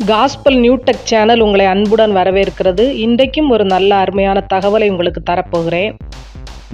Gospel new tech channel உங்களை அன்புடன் வரவேற்கிறது. இன்றைக்கும் ஒரு நல்ல அருமையான தகவலை உங்களுக்கு தரப்போகிறேன்.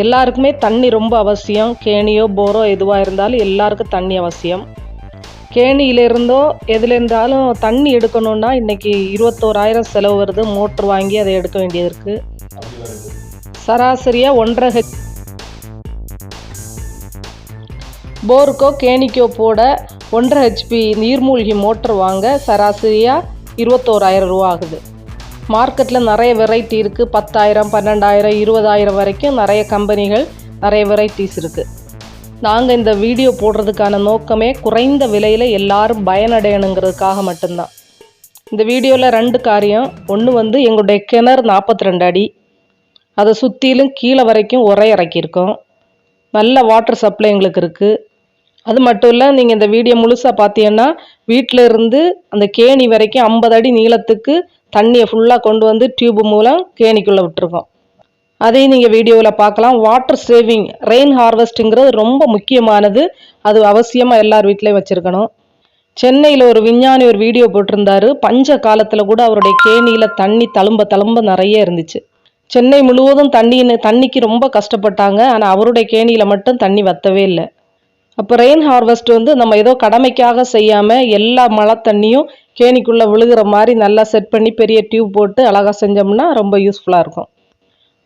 எல்லாருக்குமே தண்ணி ரொம்ப அவசியம். கேணியோ போரோ எதுவாக இருந்தாலும் எல்லாருக்கும் தண்ணி அவசியம். கேணியிலிருந்தோ எதுல இருந்தாலும் தண்ணி எடுக்கணும்னா இன்றைக்கி 21,000 செலவு வருது. மோட்ரு வாங்கி அதை எடுக்க வேண்டியது இருக்குது. சராசரியாக 1.5 போருக்கோ கேணிக்கோ போட 1.5 HP நீர்மூழ்கி மோட்டர் வாங்க சராசரியாக 21,000 ரூபா ஆகுது. மார்க்கெட்டில் நிறைய வெரைட்டி இருக்குது. 10,000, 12,000, 20,000 வரைக்கும் நிறைய கம்பெனிகள், நிறைய வெரைட்டிஸ் இருக்குது. நாங்கள் இந்த வீடியோ போடுறதுக்கான நோக்கமே குறைந்த விலையில் எல்லாரும் பயனடையணுங்கிறதுக்காக மட்டும்தான். இந்த வீடியோவில் 2 காரியம். ஒன்று எங்களுடைய கிணறு 42 அடி, அதை சுற்றிலும் கீழே வரைக்கும் உரை இறக்கியிருக்கோம். நல்ல வாட்டர் சப்ளை எங்களுக்கு இருக்குது. அது மட்டும் இல்லை, நீங்கள் இந்த வீடியோ முழுசாக பார்த்தீங்கன்னா வீட்டில் இருந்து அந்த கேணி வரைக்கும் 50 அடி நீளத்துக்கு தண்ணியை ஃபுல்லாக கொண்டு வந்து டியூப் மூலம் கேணிக்குள்ளே விட்டுருக்கோம். அதையும் நீங்கள் வீடியோவில் பார்க்கலாம். வாட்டர் சேவிங், ரெயின் ஹார்வெஸ்ட்டுங்கிறது ரொம்ப முக்கியமானது. அது அவசியமாக எல்லார் வீட்லேயும் வச்சுருக்கணும். சென்னையில் ஒரு விஞ்ஞானி ஒரு வீடியோ போட்டிருந்தாரு. பஞ்ச காலத்தில் கூட அவருடைய கேணியில் தண்ணி தழும்ப நிறைய இருந்துச்சு. சென்னை முழுவதும் தண்ணிக்கு ரொம்ப கஷ்டப்பட்டாங்க. ஆனால் அவருடைய கேணியில் மட்டும் தண்ணி வற்றவே இல்லை. அப்போ ரெயின் ஹார்வெஸ்ட் நம்ம ஏதோ கடமைக்காக செய்யாமல் எல்லா மழை தண்ணியும் கேணிக்குள்ளே விழுகிற மாதிரி நல்லா செட் பண்ணி பெரிய டியூப் போட்டு அழகாக செஞ்சோம்னா ரொம்ப யூஸ்ஃபுல்லாக இருக்கும்.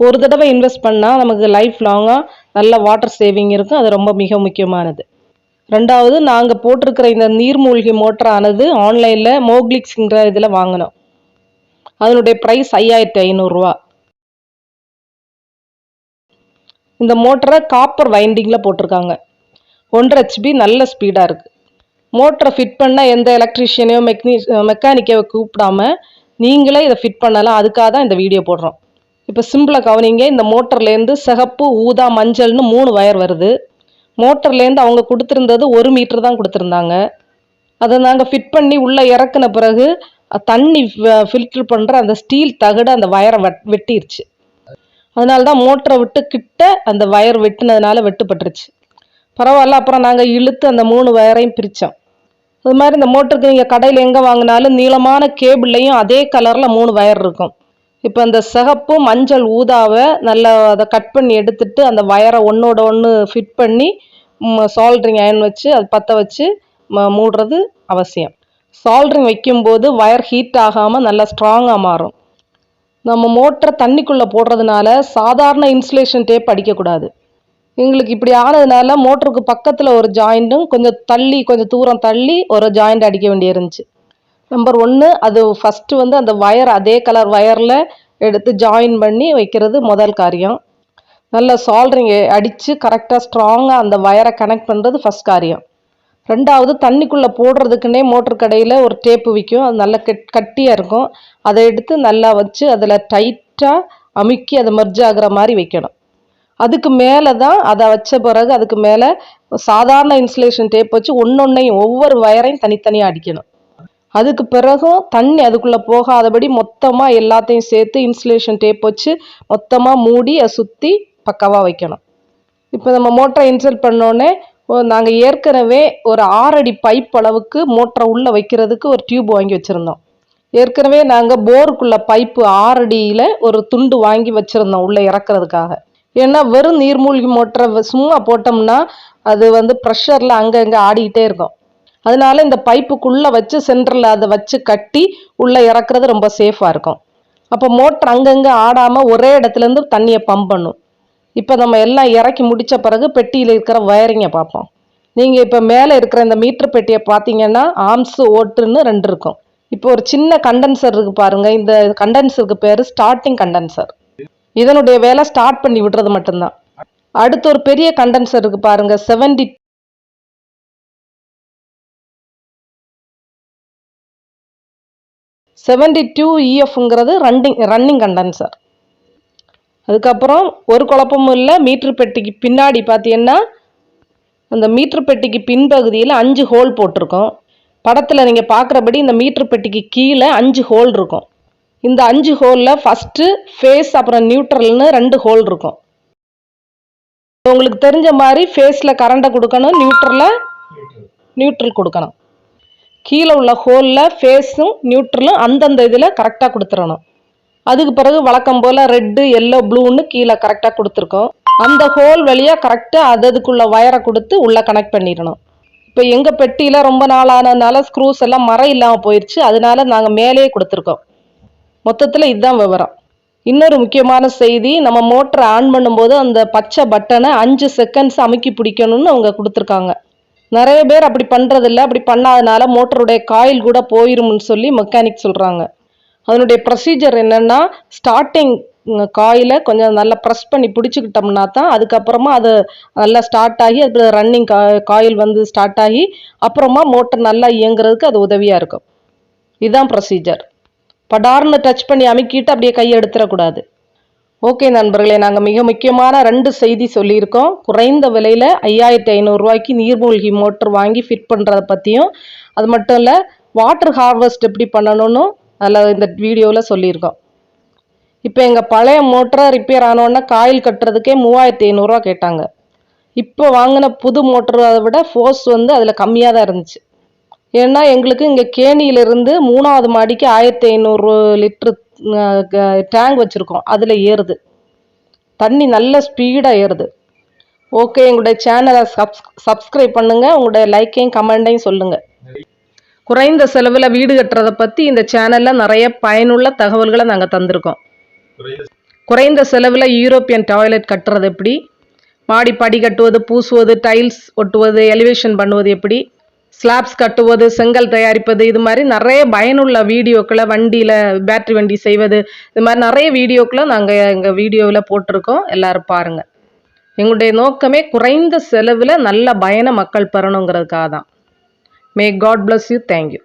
ஒரு தடவை இன்வெஸ்ட் பண்ணால் நமக்கு லைஃப் லாங்காக நல்ல வாட்டர் சேவிங் இருக்கும். அது ரொம்ப மிக முக்கியமானது. ரெண்டாவது, நாங்கள் போட்டிருக்கிற இந்த நீர்மூழ்கி மோட்டரானது ஆன்லைனில் மோக்லிக்ஸுங்கிற இதில் வாங்கினோம். அதனுடைய ப்ரைஸ் 5,500 ரூபா. இந்த மோட்டரை காப்பர் வைண்டிங்கில் போட்டிருக்காங்க. 1.5 HP நல்ல ஸ்பீடாக இருக்குது. மோட்டரை ஃபிட் பண்ண எந்த எலக்ட்ரிஷியனையோ மெக்கானிக்கை கூப்பிடாம நீங்களே இதை ஃபிட் பண்ணலாம். அதுக்காக தான் இந்த வீடியோ போடுறோம். இப்போ சிம்பிளாக கவனிங்க. இந்த மோட்டர்லேருந்து சிகப்பு, ஊதா, மஞ்சள்னு 3 வயர் வருது. மோட்டர்லேருந்து அவங்க கொடுத்துருந்தது 1 மீட்டர் தான் கொடுத்துருந்தாங்க. அதை நாங்கள் ஃபிட் பண்ணி உள்ளே இறக்குன பிறகு தண்ணி ஃபில்ட்ரு பண்ணுற அந்த ஸ்டீல் தகடு அந்த வயரை வெட்டிருச்சு. அதனால தான் மோட்டரை விட்டு கிட்ட அந்த வயர் வெட்டினதுனால வெட்டுப்பட்டுருச்சு. பரவாயில்ல. அப்புறம் நாங்கள் இழுத்து அந்த 3 வயரையும் பிரித்தோம். அது மாதிரி இந்த மோட்டருக்கு நீங்கள் கடையில் எங்கே வாங்கினாலும் நீளமான கேபிள்லையும் அதே கலரில் 3 வயர் இருக்கும். இப்போ அந்த சிகப்பு, மஞ்சள், ஊதாவை நல்லா அதை கட் பண்ணி எடுத்துட்டு அந்த வயரை ஒன்றோட ஒன்று ஃபிட் பண்ணி சால்ட்ரிங் அயன் வச்சு அது பற்ற வச்சு மூடுறது அவசியம். சால்ட்ரிங் வைக்கும்போது வயர் ஹீட் ஆகாமல் நல்லா ஸ்ட்ராங்காக மாறும். நம்ம மோட்டரை தண்ணிக்குள்ளே போடுறதுனால சாதாரண இன்சுலேஷன் டேப் அடிக்கக்கூடாது. எங்களுக்கு இப்படி ஆனதுனால மோட்டருக்கு பக்கத்தில் ஒரு ஜாயிண்ட்டும் கொஞ்சம் தூரம் தள்ளி ஒரு ஜாயிண்ட் அடிக்க வேண்டிய இருந்துச்சு. நம்பர் 1, அது ஃபஸ்ட்டு அந்த வயர் அதே கலர் வயரில் எடுத்து ஜாயின் பண்ணி வைக்கிறது முதல் காரியம். நல்ல சால்ட்ரிங் அடித்து கரெக்டாக ஸ்ட்ராங்காக அந்த வயரை கனெக்ட் பண்ணுறது ஃபஸ்ட் காரியம். ரெண்டாவது, தண்ணிக்குள்ளே போடுறதுக்குன்னே மோட்டர் கடையில் ஒரு டேப்பு விற்கும். அது நல்லா கட்டியாக இருக்கும். அதை எடுத்து நல்லா வச்சு அதில் டைட்டாக அமுக்கி அதை மெர்ஜ் ஆகிற மாதிரி வைக்கணும். அதுக்கு மேலே தான் அதை வச்ச பிறகு அதுக்கு மேலே சாதாரண இன்சுலேஷன் டேப் வச்சு ஒவ்வொன்றையும் ஒவ்வொரு வயரையும் தனித்தனியாக அடிக்கணும். அதுக்கு பிறகும் தண்ணி அதுக்குள்ளே போகாதபடி மொத்தமாக எல்லாத்தையும் சேர்த்து இன்சுலேஷன் டேப் வச்சு மொத்தமாக மூடி அதை சுற்றி பக்காவாக வைக்கணும். இப்போ நம்ம மோட்டரை இன்ஸ்டால் பண்ணோன்னே நாங்கள் ஏற்கனவே ஒரு 6 அடி பைப் அளவுக்கு மோட்டரை உள்ளே வைக்கிறதுக்கு ஒரு டியூப் வாங்கி வச்சுருந்தோம். ஏற்கனவே நாங்கள் போருக்குள்ள பைப்பு 6 அடியில் ஒரு துண்டு வாங்கி வச்சுருந்தோம் உள்ளே இறக்குறதுக்காக. ஏன்னா வெறும் நீர்மூழ்கி மோட்டரை சும்மா போட்டோம்னா அது ப்ரெஷரில் அங்கங்கே ஆடிக்கிட்டே இருக்கும். அதனால இந்த பைப்புக்குள்ளே வச்சு சென்டரில் அதை வச்சு கட்டி உள்ளே இறக்குறது ரொம்ப சேஃபாக இருக்கும். அப்போ மோட்டர் அங்கங்கே ஆடாமல் ஒரே இடத்துலேருந்து தண்ணியை பம்ப் பண்ணும். இப்போ நம்ம எல்லாம் இறக்கி முடித்த பிறகு பெட்டியில் இருக்கிற வயரிங்கை பார்ப்போம். நீங்கள் இப்போ மேலே இருக்கிற இந்த மீட்டர் பெட்டியை பார்த்தீங்கன்னா ஆர்ம்ஸு, ஓட்டுன்னு 2 இருக்கும். இப்போ ஒரு சின்ன கண்டென்சர் இருக்குது பாருங்கள். இந்த கண்டென்சருக்கு பேர் ஸ்டார்டிங் கண்டென்சர். இதனுடைய வேலை ஸ்டார்ட் பண்ணி விடுறது மட்டும்தான். அடுத்து ஒரு பெரிய கண்டென்சர் இருக்கு பாருங்க, 72 EFங்கிறது ரன்னிங் கண்டென்சர். அதுக்கப்புறம் ஒரு குழப்பமும் இல்லை. மீட்டர் பெட்டிக்கு பின்னாடி பார்த்தீங்கன்னா அந்த மீட்டர் பெட்டிக்கு பின்பகுதியில் 5 ஹோல் போட்டிருக்கோம். படத்தில் நீங்கள் பார்க்குறபடி இந்த மீட்டர் பெட்டிக்கு கீழே 5 ஹோல் இருக்கும். இந்த 5 ஹோலில் ஃபஸ்ட்டு ஃபேஸ் அப்புறம் நியூட்ரல்னு 2 ஹோல் இருக்கும். உங்களுக்கு தெரிஞ்ச மாதிரி ஃபேஸில் கரண்ட்டை கொடுக்கணும், நியூட்ரல் கொடுக்கணும். கீழே உள்ள ஹோலில் ஃபேஸும் நியூட்ரலும் அந்தந்த இதில் கரெக்டாக கொடுத்துடணும். அதுக்கு பிறகு வழக்கம் போல் ரெட்டு எல்லோ ப்ளூன்னு கீழே கரெக்டாக கொடுத்துருக்கோம். அந்த ஹோல் வழியாக கரெக்டாக அதுக்குள்ள வயரை கொடுத்து உள்ளே கனெக்ட் பண்ணிடணும். இப்போ எங்கள் பெட்டியில் ரொம்ப நாள் ஆனதுனால ஸ்க்ரூஸ் எல்லாம் மரம் இல்லாமல் போயிடுச்சு. அதனால நாங்கள் மேலேயே கொடுத்துருக்கோம். மொத்தத்தில் இதுதான் விவரம். இன்னொரு முக்கியமான செய்தி, நம்ம மோட்டரை ஆன் பண்ணும்போது அந்த பச்சை பட்டனை 5 செகண்ட்ஸ் அமுக்கி பிடிக்கணும்னு அவங்க கொடுத்துருக்காங்க. நிறைய பேர் அப்படி பண்ணுறதில்ல. அப்படி பண்ணாதனால மோட்டருடைய காயில் கூட போயிரும்னு சொல்லி மெக்கானிக் சொல்கிறாங்க. அதனுடைய ப்ரொசீஜர் என்னென்னா, ஸ்டார்டிங் காயிலை கொஞ்சம் நல்லா ப்ரெஸ் பண்ணி பிடிச்சிக்கிட்டோம்னா தான் அதுக்கப்புறமா அது நல்லா ஸ்டார்ட் ஆகி அது ரன்னிங் காயில் வந்து ஸ்டார்ட் ஆகி அப்புறமா மோட்டர் நல்லா இயங்குறதுக்கு அது உதவியாக இருக்கும். இதுதான் ப்ரொசீஜர். படார்னு டச் பண்ணி அமுக்கிட்டு அப்படியே கையை எடுத்துடக்கூடாது. ஓகே நண்பர்களே, நாங்கள் மிக முக்கியமான 2 செய்தி சொல்லியிருக்கோம். குறைந்த விலையில் 5500 ரூபாய்க்கு நீர்மூழ்கி மோட்டர் வாங்கி ஃபிட் பண்ணுறத பற்றியும், அது மட்டும் இல்லை வாட்டர் ஹார்வெஸ்ட் எப்படி பண்ணணும்னு அதில் இந்த வீடியோவில் சொல்லியிருக்கோம். இப்போ எங்கள் பழைய மோட்டரை ரிப்பேர் ஆனோடனே காயில் கட்டுறதுக்கே 3500 ரூபா கேட்டாங்க. இப்போ வாங்கின புது மோட்டரை விட ஃபோர்ஸ் வந்து அதில் கம்மியாக தான் இருந்துச்சு. ஏன்னா எங்களுக்கு இங்கே கேணியிலிருந்து 3வது மாடிக்கு 1500 லிட்ரு டேங்க் வச்சுருக்கோம். அதில் ஏறுது தண்ணி, நல்ல ஸ்பீடாக ஏறுது. ஓகே, எங்களுடைய சேனலை சப்ஸ்கிரைப் பண்ணுங்கள். உங்களுடைய லைக்கையும் கமெண்டையும் சொல்லுங்கள். குறைந்த செலவில் வீடு கட்டுறதை பற்றி இந்த சேனலில் நிறைய பயனுள்ள தகவல்களை நாங்கள் தந்திருக்கோம். குறைந்த செலவில் யூரோப்பியன் டாய்லெட் கட்டுறது எப்படி, மாடி படி கட்டுவது, பூசுவது, டைல்ஸ் ஒட்டுவது, எலிவேஷன் பண்ணுவது எப்படி, ஸ்லாப்ஸ் கட்டுவது, செங்கல் தயாரிப்பது, இது மாதிரி நிறைய பயனுள்ள வீடியோக்களை, வண்டியில் பேட்ரி வண்டி செய்வது, இது மாதிரி நிறைய வீடியோக்களை நாங்கள் எங்கள் வீடியோவில் போட்டிருக்கோம். எல்லோரும் பாருங்கள். எங்களுடைய நோக்கமே குறைந்த செலவில் நல்ல பயனை மக்கள் பெறணுங்கிறதுக்காக தான். May God bless you. Thank you.